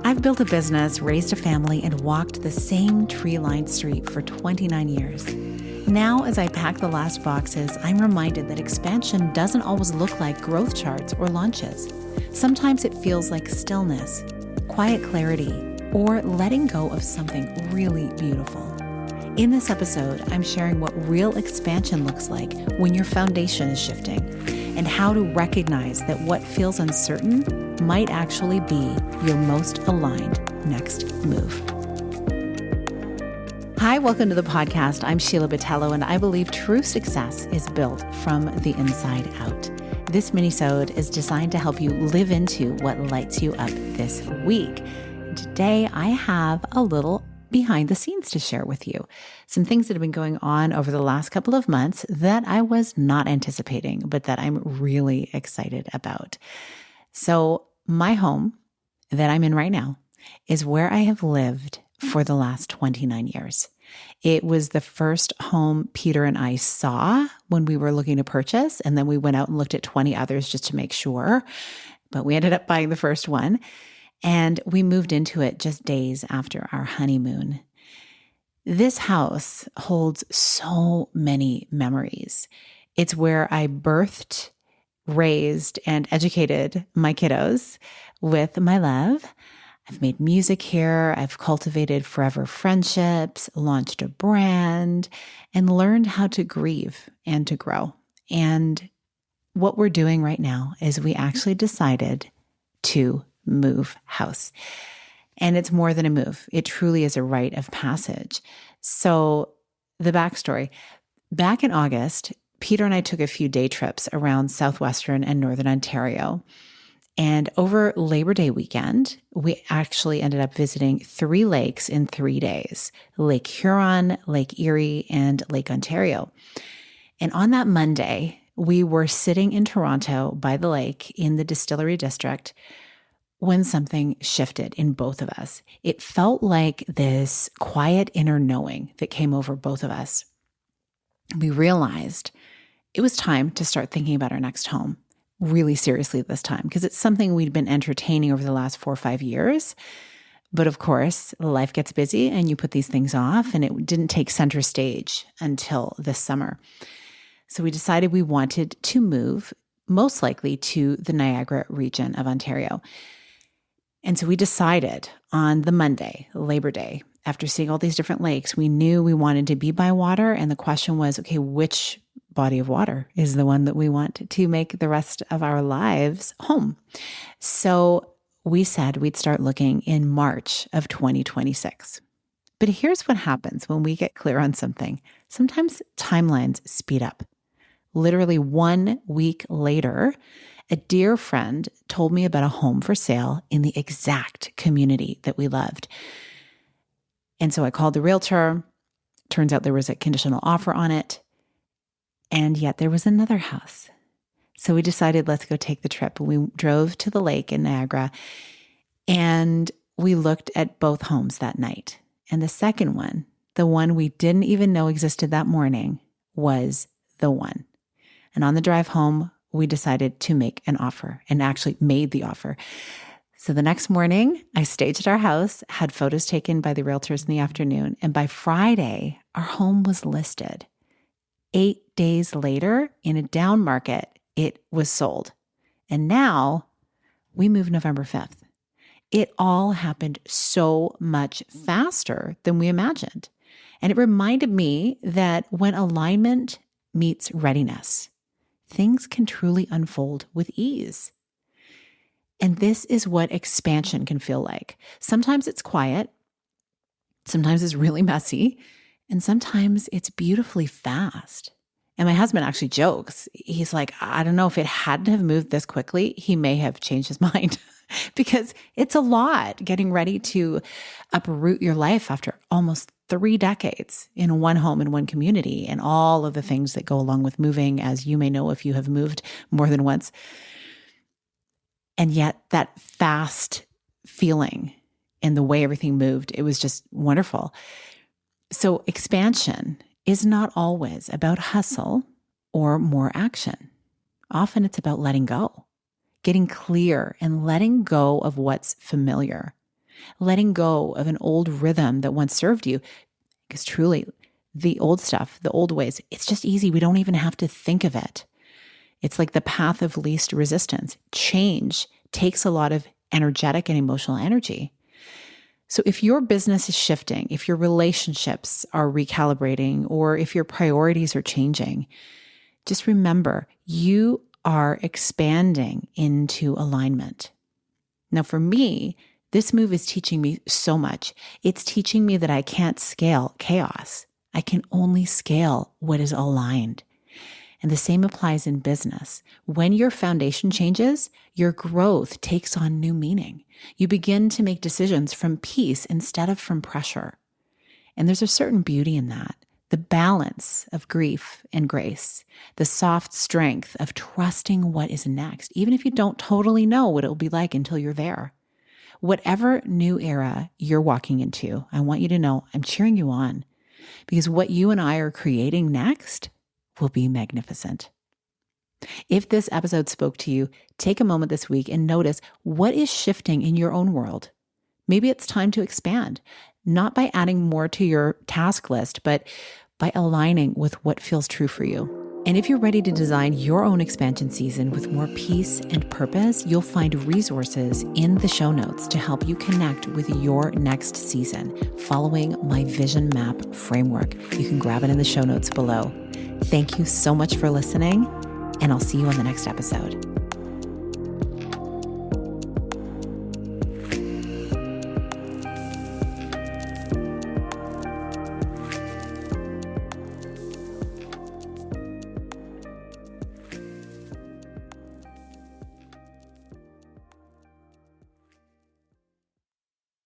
I've built a business, raised a family, and walked the same tree-lined street for 29 years. Now, as I pack the last boxes, I'm reminded that expansion doesn't always look like growth charts or launches. Sometimes it feels like stillness, quiet clarity, or letting go of something really beautiful. In this episode, I'm sharing what real expansion looks like when your foundation is shifting, and how to recognize that what feels uncertain might actually be your most aligned next move. Hi, welcome to the podcast. I'm Sheila Botello, and I believe true success is built from the inside out. This minisode is designed to help you live into what lights you up this week. Today, I have a little behind the scenes to share with you. Some things that have been going on over the last couple of months that I was not anticipating, but that I'm really excited about. So my home that I'm in right now is where I have lived for the last 29 years. It was the first home Peter and I saw when we were looking to purchase, and then we went out and looked at 20 others just to make sure, but we ended up buying the first one, and we moved into it just days after our honeymoon. This house holds so many memories. It's where I birthed, raised, and educated my kiddos with my love. I've made music here. I've cultivated forever friendships, launched a brand, and learned how to grieve and to grow. And what we're doing right now is we actually decided to move house. And it's more than a move. It truly is a rite of passage. So the backstory, back in August, Peter and I took a few day trips around southwestern and northern Ontario. And over Labor Day weekend, we actually ended up visiting 3 lakes in 3 days: Lake Huron, Lake Erie, and Lake Ontario. And on that Monday, we were sitting in Toronto by the lake in the Distillery District when something shifted in both of us. It felt like this quiet inner knowing that came over both of us. We realized it was time to start thinking about our next home really seriously this time, because it's something we'd been entertaining over the last 4 or 5 years. But of course, life gets busy and you put these things off, and it didn't take center stage until this summer. So we decided we wanted to move, most likely to the Niagara region of Ontario. And so we decided on the Monday, Labor Day, after seeing all these different lakes, we knew we wanted to be by water. And the question was, okay, which body of water is the one that we want to make the rest of our lives home? So we said we'd start looking in March of 2026. But here's what happens when we get clear on something. Sometimes timelines speed up. Literally 1 week later, a dear friend told me about a home for sale in the exact community that we loved. And so I called the realtor. Turns out there was a conditional offer on it. And yet there was another house. So we decided, let's go take the trip. We drove to the lake in Niagara, and we looked at both homes that night. And the second one, the one we didn't even know existed that morning, was the one. And on the drive home, we decided to make an offer, and actually made the offer. So the next morning, I staged our house, had photos taken by the realtors in the afternoon, and by Friday, our home was listed. 8 days later, in a down market, it was sold. And now we moved November 5th. It all happened so much faster than we imagined. And it reminded me that when alignment meets readiness, things can truly unfold with ease. And this is what expansion can feel like. Sometimes it's quiet, sometimes it's really messy, and sometimes it's beautifully fast. And my husband actually jokes. He's like, I don't know, if it hadn't have moved this quickly, he may have changed his mind because it's a lot getting ready to uproot your life after almost 3 decades in one home in one community, and all of the things that go along with moving, as you may know if you have moved more than once. And yet that fast feeling and the way everything moved, it was just wonderful. So expansion is not always about hustle or more action. Often it's about letting go, getting clear and letting go of what's familiar. letting go of an old rhythm that once served you. Because truly, the old stuff, the old ways, it's just easy. We don't even have to think of it. It's like the path of least resistance. Change takes a lot of energetic and emotional energy. So if your business is shifting, if your relationships are recalibrating, or if your priorities are changing, just remember you are expanding into alignment. Now, for me, this move is teaching me so much. It's teaching me that I can't scale chaos. I can only scale what is aligned. And the same applies in business. When your foundation changes, your growth takes on new meaning. You begin to make decisions from peace instead of from pressure. And there's a certain beauty in that. The balance of grief and grace, the soft strength of trusting what is next, even if you don't totally know what it will be like until you're there. Whatever new era you're walking into, I want you to know I'm cheering you on, because what you and I are creating next will be magnificent. If this episode spoke to you, take a moment this week and notice what is shifting in your own world. Maybe it's time to expand, not by adding more to your task list, but by aligning with what feels true for you. And if you're ready to design your own expansion season with more peace and purpose, you'll find resources in the show notes to help you connect with your next season, following my vision map framework. You can grab it in the show notes below. Thank you so much for listening, and I'll see you on the next episode.